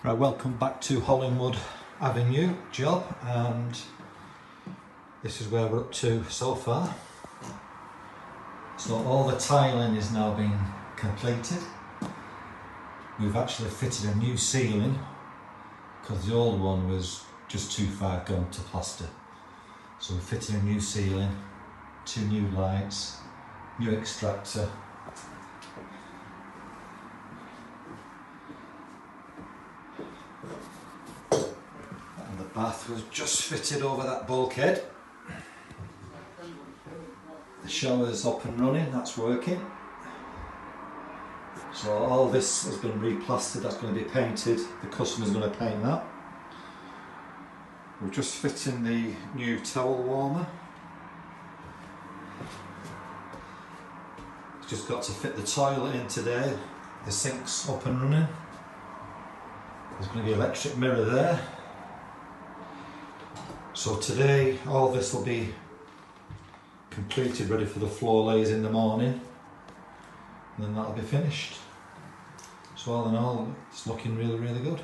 Right, welcome back to Hollingwood Avenue job, and this is where we're up to so far. So all the tiling is now being completed. We've actually fitted a new ceiling because the old one was just too far gone to plaster. So we fitted a new ceiling, 2 new lights, new extractor. And the bath was just fitted over that bulkhead. The shower's up and running, that's working. So all this has been replastered, that's going to be painted. The customer's going to paint that. We're just fitting the new towel warmer. Just got to fit the toilet in today. The sink's up and running. There's going to be an electric mirror there. So today all this will be completed, ready for the floor lays in the morning, and then that'll be finished. So all in all, it's looking really good.